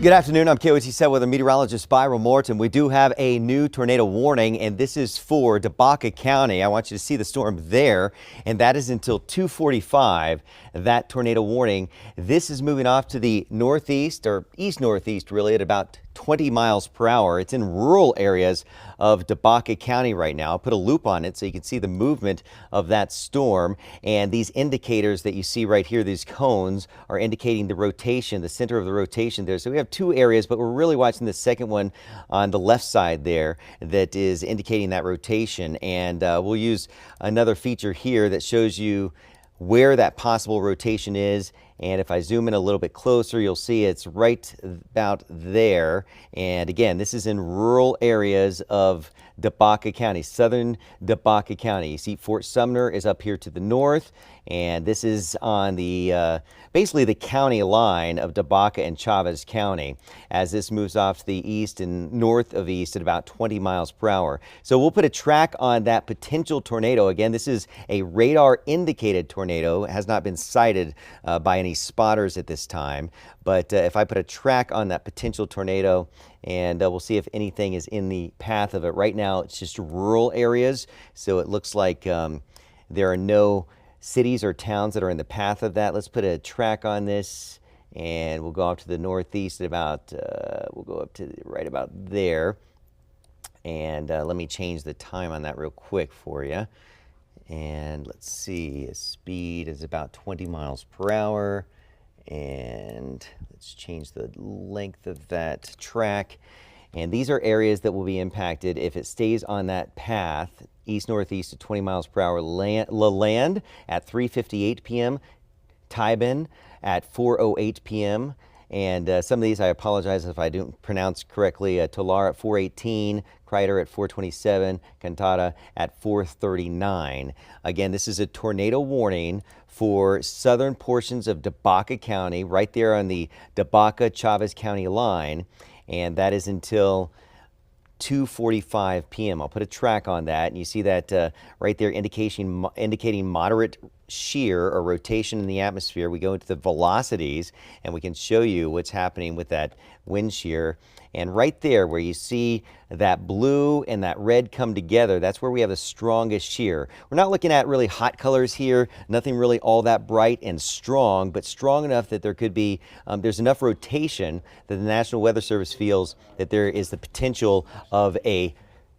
Good afternoon. I'm KOAT7 weather meteorologist Byron Morton. We do have a new tornado warning, and this is for DeBaca County. I want you to see the storm there, and that is until 2:45. That tornado warning. This is moving off to the northeast or east-northeast, really, at about 20 miles per hour. It's in rural areas of DeBaca County right now. I'll put a loop on it so you can see the movement of that storm. And these indicators that you see right here, these cones, are indicating the rotation, the center of the rotation there. So we have two areas, but we're really watching the second one on the left side there that is indicating that rotation. And we'll use another feature here that shows you where that possible rotation is. And if I zoom in a little bit closer, you'll see it's right about there. And again, this is in rural areas of DeBaca County, southern DeBaca County. You see Fort Sumner is up here to the north, and this is on the basically the county line of DeBaca and Chavez County as this moves off to the east and north of east at about 20 miles per hour. So we'll put a track on that potential tornado. Again, this is a radar indicated tornado. It has not been sighted by any spotters at this time, but if I put a track on that potential tornado, and we'll see if anything is in the path of it. Right now it's just rural areas, so it looks like there are no cities or towns that are in the path of that. Let's put a track on this, and we'll go off to the northeast at about we'll go up to right about there. And let me change the time on that real quick for you. And let's see, the speed is about 20 miles per hour. And let's change the length of that track. And these are areas that will be impacted if it stays on that path, east-northeast at 20 miles per hour. LaLand at 3:58 p.m., Tybin at 4:08 p.m., and some of these, I apologize if I don't pronounce correctly. Tolar at 4:18, Kreider at 4:27, Cantata at 4:39. Again, this is a tornado warning for southern portions of DeBaca County, right there on the DeBaca-Chavez County line, and that is until 2:45 p.m. I'll put a track on that, and you see that right there indicating moderate shear or rotation in the atmosphere. We go into the velocities, and we can show you what's happening with that wind shear. And right there where you see that blue and that red come together, that's where we have the strongest shear. We're not looking at really hot colors here, nothing really all that bright and strong, but strong enough that there could be, there's enough rotation that the National Weather Service feels that there is the potential of a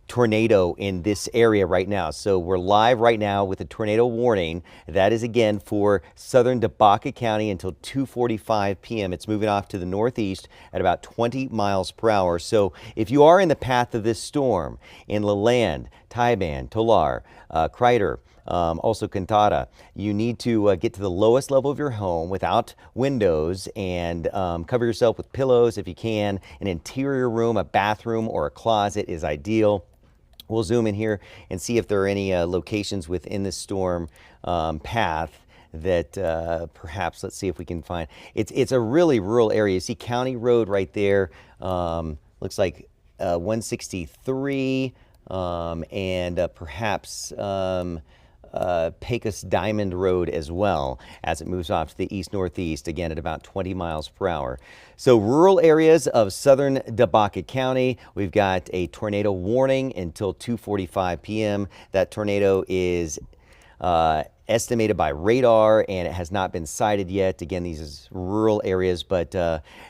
tornado in this area right now. So we're live right now with a tornado warning. That is again for southern DeBaca County until 2:45 p.m. It's moving off to the northeast at about 20 miles per hour. So if you are in the path of this storm in LaLand, Tybin, Tolar, Kreider, also Cantata, you need to get to the lowest level of your home without windows and cover yourself with pillows if you can. An interior room, a bathroom, or a closet is ideal. We'll zoom in here and see if there are any locations within the storm path that perhaps, let's see if we can find. It's a really rural area. You see County Road right there. Looks like 163 and perhaps Pecos Diamond Road as well as it moves off to the east-northeast, again at about 20 miles per hour. So rural areas of southern DeBaca County, we've got a tornado warning until 2:45 p.m. That tornado is estimated by radar, and it has not been sighted yet. Again, these is rural areas, but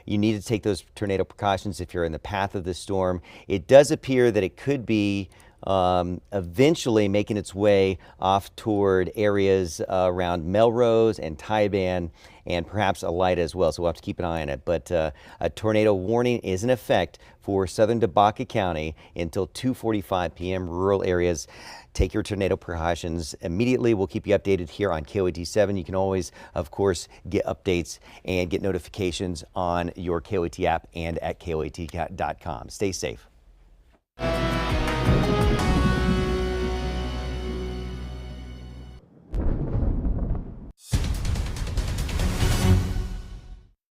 you need to take those tornado precautions if you're in the path of the storm. It does appear that it could be eventually making its way off toward areas around Melrose and Tybin, and perhaps Elida as well, so we'll have to keep an eye on it. But a tornado warning is in effect for southern DeBaca County until 2:45 p.m. Rural areas, take your tornado precautions immediately. We'll keep you updated here on KOAT7. You can always, of course, get updates and get notifications on your KOAT app and at KOAT.com. Stay safe.